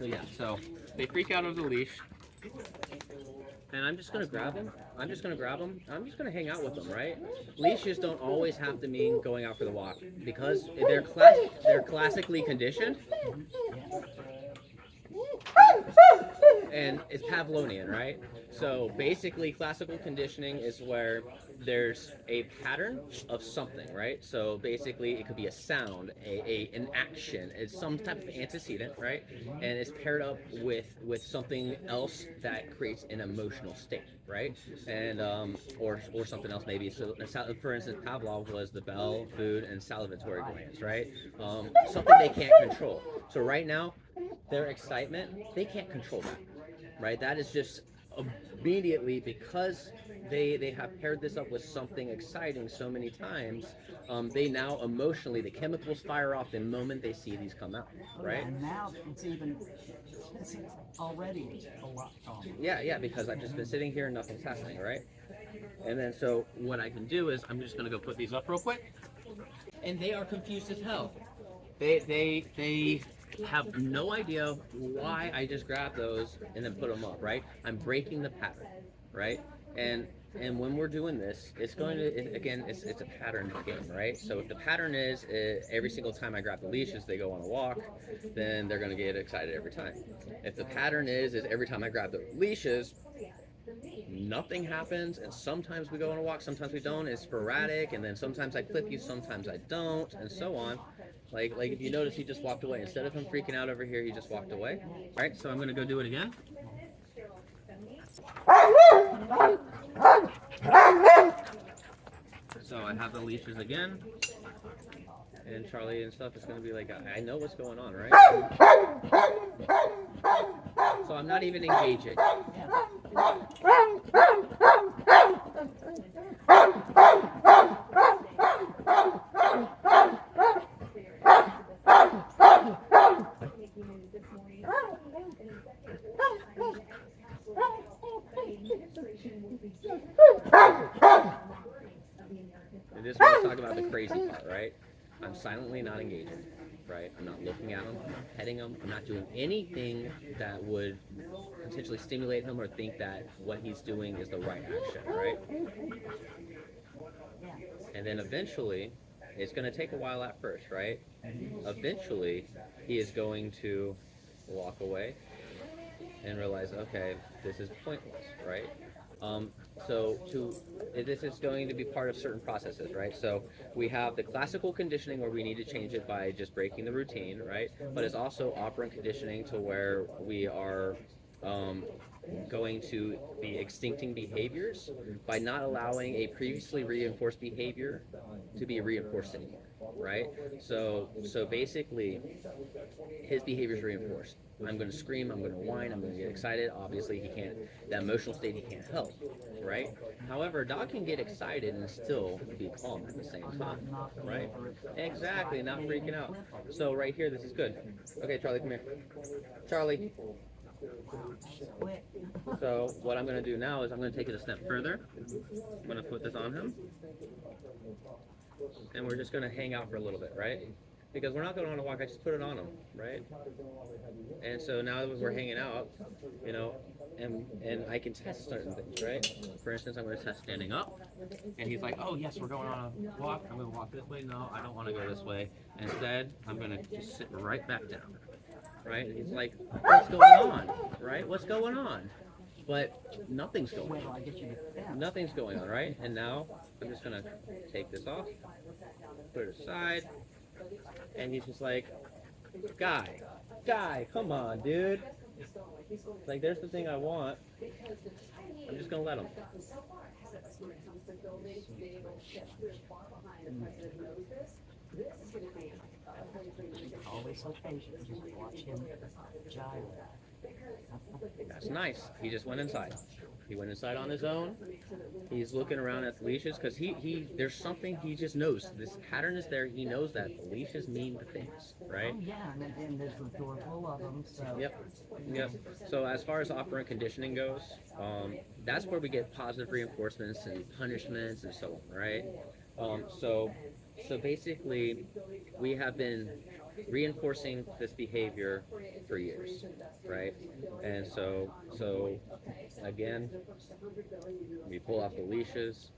So yeah, so they freak out over the leash, and I'm just gonna grab them. I'm just gonna grab them. I'm just gonna hang out with them, right? Leashes don't always have to mean going out for the walk because they're classically conditioned, and it's Pavlovian, right? So basically, classical conditioning is where there's a pattern of something, right? So basically, it could be a sound, an action, it's some type of antecedent, right? And it's paired up with something else that creates an emotional state, right? And or something else maybe. So for instance, Pavlov was the bell, food, and salivatory glands, right? Something they can't control. So right now, their excitement, they can't control that, right? That is just immediately because they have paired this up with something exciting so many times. They now emotionally, the chemicals fire off the moment they see these come out, right? And now it's already a lot calmer. Yeah, because I've just been sitting here and nothing's happening, right? And then so what I can do is I'm just gonna go put these up real quick, and they are confused as hell. They have no idea why I just grabbed those and then put them up, right? I'm breaking the pattern, right? And when we're doing this, it's going to again, it's a pattern game, right? So if the pattern is every single time I grab the leashes, they go on a walk, then they're going to get excited every time. If the pattern is every time I grab the leashes, nothing happens, and sometimes we go on a walk, sometimes we don't. It's sporadic, and then sometimes I clip you, sometimes I don't, and so on. Like if you notice, he just walked away. Instead of him freaking out over here, he just walked away. All right, so I'm gonna go do it again. So I have the leashes again, and Charlie and stuff is gonna be like, I know what's going on, right? So I'm not even engaging. And this is what I talk about the crazy part, right? I'm silently not engaging, right? I'm not looking at him, I'm not petting him, I'm not doing anything that would potentially stimulate him or think that what he's doing is the right action, right? And then eventually, it's going to take a while at first, right? Eventually, he is going to walk away and realize, okay, this is pointless, right? Um, this is going to be part of certain processes, right? So we have the classical conditioning where we need to change it by just breaking the routine, right? But it's also operant conditioning to where we are um, going to be extincting behaviors by not allowing a previously reinforced behavior to be reinforced anymore, right? So basically, his behavior is reinforced. I'm going to scream, I'm going to whine, I'm going to get excited. Obviously, he can't, that emotional state he can't help, right? However, a dog can get excited and still be calm at the same time, right? Exactly, not freaking out. So right here, this is good. Okay, Charlie, come here. Charlie. So what I'm going to do now is I'm going to take it a step further. I'm going to put this on him. And we're just going to hang out for a little bit, right? Because we're not going on a walk, I just put it on him, right? And so now that we're hanging out, you know, and I can test certain things, right? For instance, I'm going to test standing up, and he's like, oh yes, we're going on a walk, I'm going to walk this way. No, I don't want to go this way. Instead, I'm going to just sit right back down, right? And he's like, what's going on, right? What's going on? But nothing's going on. Nothing's going on, right? And now I'm just going to take this off, put it aside, and he's just like, Guy, come on, dude. Like, there's the thing I want. I'm just gonna let him. Always so patient. Just watch him gyrate. That's nice. He just went inside. He went inside on his own. He's looking around at the leashes because there's something he just knows. This pattern is there. He knows that the leashes mean the things, right? Oh, yeah, and there's a door full of them. So. Yep. So as far as operant conditioning goes, that's where we get positive reinforcements and punishments and so on, right? So basically, we have been reinforcing this behavior for years, right? And so again, we pull off the leashes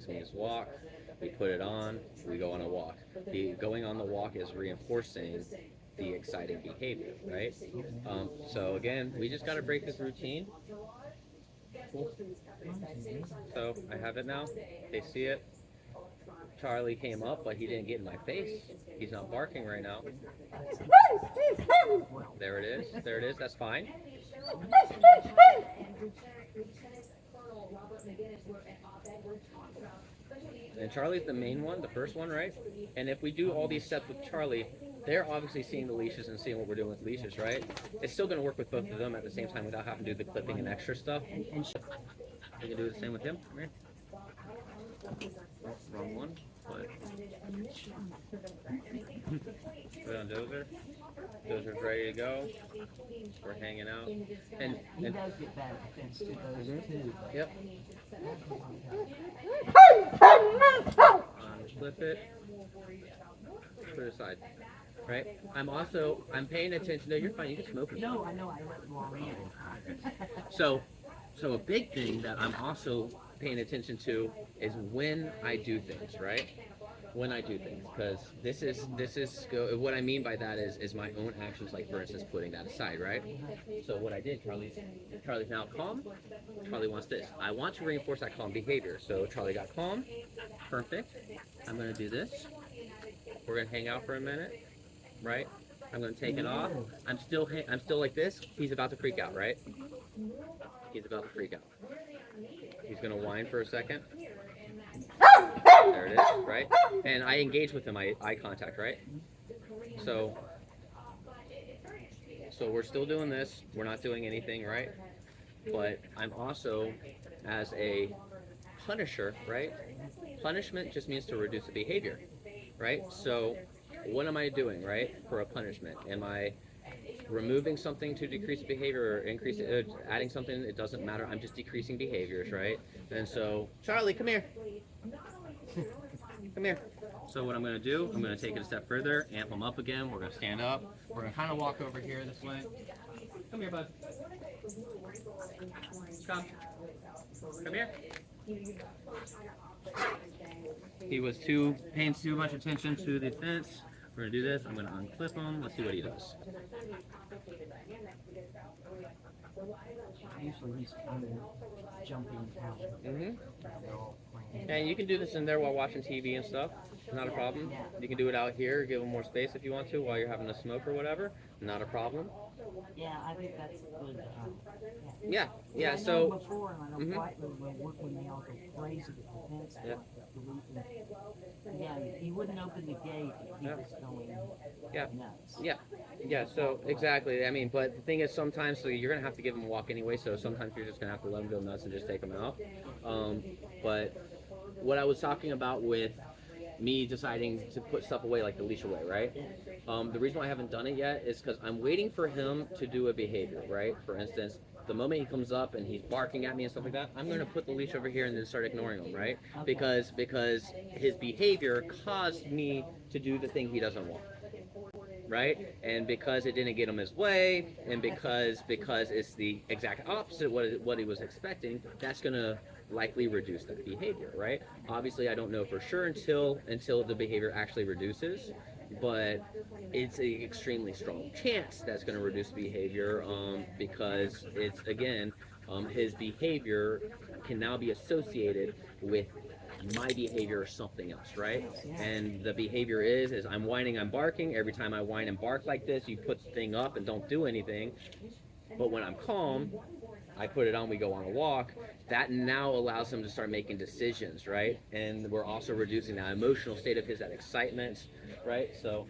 means walk, we put it on, we go on a walk. The going on the walk is reinforcing the exciting behavior, right? So again, we just got to break this routine. Cool. So I have it now. They see it. Charlie came up, but he didn't get in my face. He's not barking right now. There it is. There it is. That's fine. And Charlie's the main one, the first one, right? And if we do all these steps with Charlie, they're obviously seeing the leashes and seeing what we're doing with leashes, right? It's still going to work with both of them at the same time without having to do the clipping and extra stuff. We can do the same with him. Come here. Oh, wrong one. But put on Dozer. Dozer's ready to go. We're hanging out. And He does get bad at defense to those too. yep. Flip it. Put it aside. Right? I'm paying attention. No, you're fine. You can smoke. No, I know. I let you all in. So a big thing that I'm also paying attention to is when I do things, right? When I do things, because this is what I mean by that is my own actions, like for instance putting that aside, right? So what I did, Charlie's now calm. Charlie wants this. I want to reinforce that calm behavior. So Charlie got calm. Perfect. I'm gonna do this. We're gonna hang out for a minute, right? I'm gonna take it off. I'm still like this. He's about to freak out, right? He's about to freak out. He's gonna whine for a second. There it is, right? And I engage with him, eye contact, right? So we're still doing this. We're not doing anything, right? But I'm also, as a punisher, right? Punishment just means to reduce the behavior, right? So what am I doing, right, for a punishment? Am I removing something to decrease behavior or adding something? It doesn't matter. I'm just decreasing behaviors, right? And so, Charlie, come here. Come here. So what I'm going to do, I'm going to take it a step further, amp him up again. We're going to stand up. We're going to kind of walk over here this way. Come here, bud. Come. Come here. He was paying too much attention to the fence. We're going to do this. I'm going to unclip him. Let's see what he does. Usually he's jumping out. And you can do this in there while watching TV and stuff. Not a problem. You can do it out here. Give him more space if you want to while you're having a smoke or whatever. Not a problem. Yeah, I think that's good. Yeah. I So. know before, and I know when they all go crazy with the fence. Yeah. Yeah, he wouldn't open the gate. He was going nuts. Yeah, so exactly. I mean, but the thing is sometimes, so you're going to have to give him a walk anyway, so sometimes you're just going to have to let him go nuts and just take him out. But what I was talking about with me deciding to put stuff away, like the leash away, right? The reason why I haven't done it yet is because I'm waiting for him to do a behavior, right? For instance, the moment he comes up and he's barking at me and stuff like that, I'm going to put the leash over here and then start ignoring him, right? Because his behavior caused me to do the thing he doesn't want, right? And because it didn't get him his way, and because it's the exact opposite what he was expecting, that's going to likely reduce that behavior, right? Obviously, I don't know for sure until the behavior actually reduces, but it's an extremely strong chance that's going to reduce behavior because it's, again, his behavior can now be associated with my behavior or something else, right? And the behavior is I'm whining, I'm barking. Every time I whine and bark like this, you put the thing up and don't do anything. But when I'm calm, I put it on, we go on a walk. That now allows him to start making decisions, right? And we're also reducing that emotional state of his, that excitement, right? So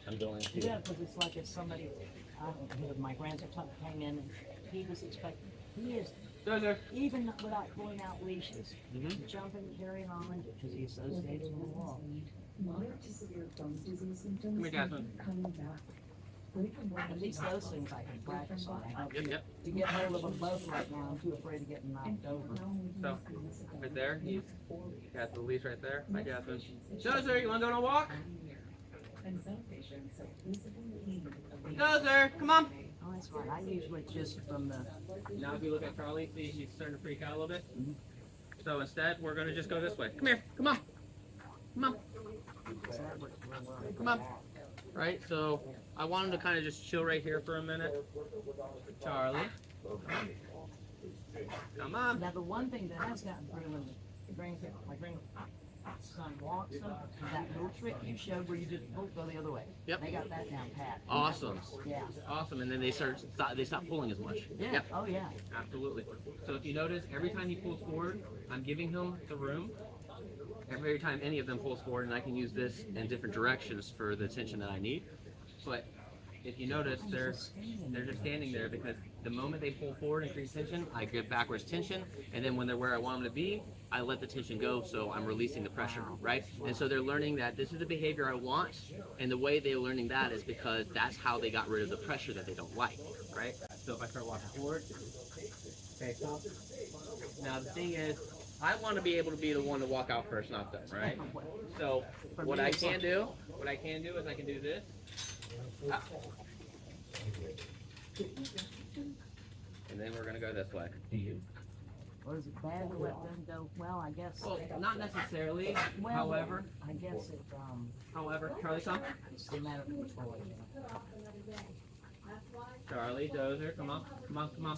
I'm going to... Yeah, because it's like if somebody, my grandson came in and he was expecting, he is, even without pulling out leashes, jumping, carrying on, because he associates with the wall. Come here, Jasmine. At least those things I can practice on. Yep. To get hold of them both right now, I'm too afraid of getting knocked over. So, right there, he's got the leash right there. Hi, Jasmine. Dozer, you want to go on a walk? Dozer, come on. Oh, that's right. I usually just from the. Now if you look at Charlie, see he's starting to freak out a little bit. So instead, we're gonna just go this way. Come here, come on. Come on, come on. Right, so I want him to kind of just chill right here for a minute. Charlie. Come on. Now the one thing that has gotten through when my grandson walks them is that little trick you showed where you just both go the other way. Yep. They got that down pat. Awesome. Yeah. Awesome, and then they stop pulling as much. Yeah. Yep. Oh yeah. Absolutely. So if you notice, every time he pulls forward, I'm giving him the room. Every time any of them pulls forward, and I can use this in different directions for the tension that I need. But if you notice, they're just standing there because the moment they pull forward and create tension, I give backwards tension, and then when they're where I want them to be, I let the tension go, so I'm releasing the pressure, right? And so they're learning that this is the behavior I want, and the way they're learning that is because that's how they got rid of the pressure that they don't like, right? So if I start walking forward, okay, cool. Now the thing is, I want to be able to be the one to walk out first, not them, right? So what I can do is I can do this. Ah. And then we're gonna go this way. Or is it bad to let them go? Well, I guess. Well, not necessarily. Well, However, I guess Charlie, son. it's a matter of control. Charlie, Dozer, come on, come on, come on.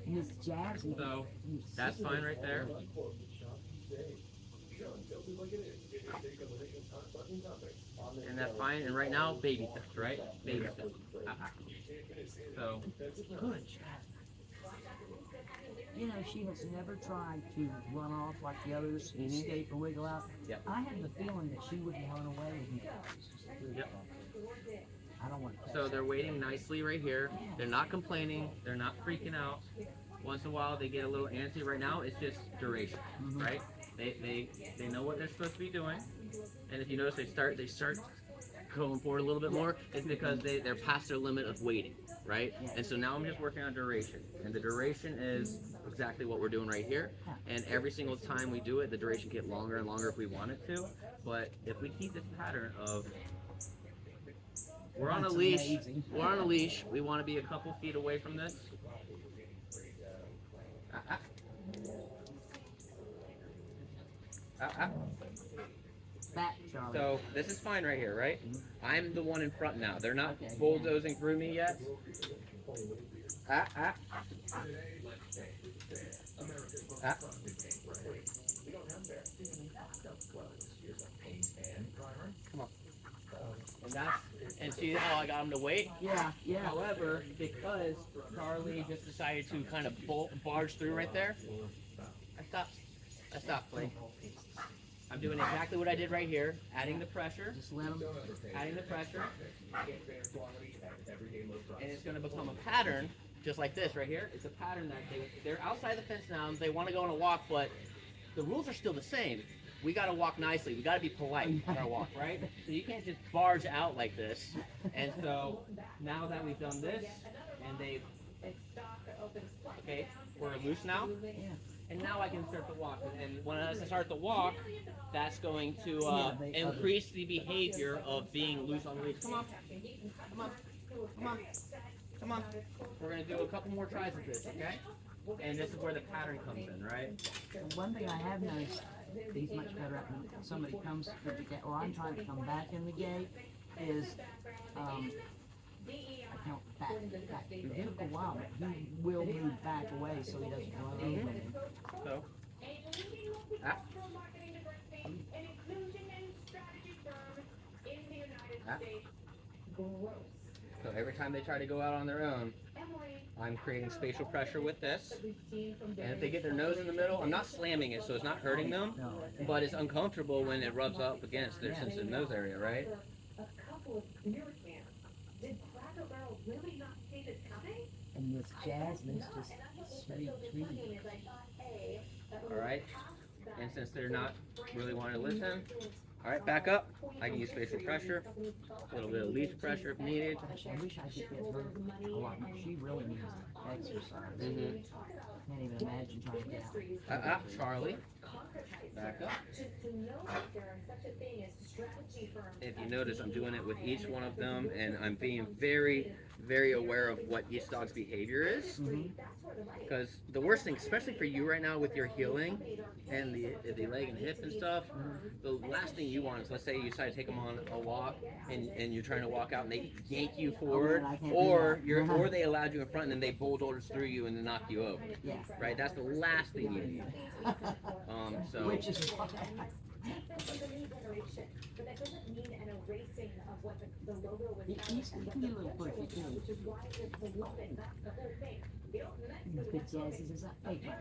Miss Jazzy. So that's fine right there. And that's fine. And right now, baby steps, right? Baby steps. So Good job. You know, she has never tried to run off like the others, escape or wiggle out. Yep. I have the feeling that she wouldn't run away with me. Yep. I don't want So they're waiting nicely right here. They're not complaining. They're not freaking out. Once in a while, they get a little antsy. Right now, it's just duration, right? They know what they're supposed to be doing. And if you notice, they start going forward a little bit more. It's because they're past their limit of waiting, right? And so now I'm just working on duration, and the duration is exactly what we're doing right here. And every single time we do it, the duration can get longer and longer if we want it to. But if we keep this pattern of we're on a That's leash. amazing. We're on a leash. We want to be a couple feet away from this. Ah, ah. Ah, ah. back, Charlie. So this is fine right here, right? I'm the one in front now. They're not Okay, bulldozing through me yet. Ah, ah. Ah. Come on. And see how I got him to wait? Yeah, yeah. However, because Charlie just decided to kind of barge through right there, I stopped playing. I'm doing exactly what I did right here, adding the pressure, Just let them. adding the pressure, and it's going to become a pattern, just like this right here. It's a pattern that they're outside the fence now, and they want to go on a walk, but the rules are still the same. We got to walk nicely. We got to be polite in our walk, right? So you can't just barge out like this. And so now that we've done this, and they've, okay, we're loose now. And now I can start to walk. And when I start to walk, that's going to increase the behavior of being loose on the leash. Come on. Come on. Come on. Come on. We're going to do a couple more tries of this, okay? And this is where the pattern comes in, right? One thing I have noticed, he's much better at when somebody comes with the gate, or I'm trying to come back in the gate, is, I count back. It took a while, but he will move back away so he doesn't run over me. So, ah. Ah. So every time they try to go out on their own, I'm creating spatial pressure with this. And if they get their nose in the middle, I'm not slamming it so it's not hurting them, but it's uncomfortable when it rubs up against their sensitive nose area, right? And this Jasmine's just sweet, sweet. Alright? And since they're not really wanting to listen, alright, back up. I can use spatial pressure, a little bit of leash pressure if needed. I wish I could get her a lot more. She really needs exercise. Mm-hmm. Can't even imagine trying to get out. Charlie. Back up. If you notice, I'm doing it with each one of them, and I'm being very, very aware of what each dog's behavior is. Because the worst thing, especially for you right now with your healing and the leg and hip and stuff, the last thing you want is, let's say you decide to take them on a walk, and you're trying to walk out, and they yank you forward, or they allowed you in front, and then they bulldoze through you and then knock you over. Yeah. Right? That's the last thing you need. So. Which is why. He's a little quirky too. But Jazz is a fake.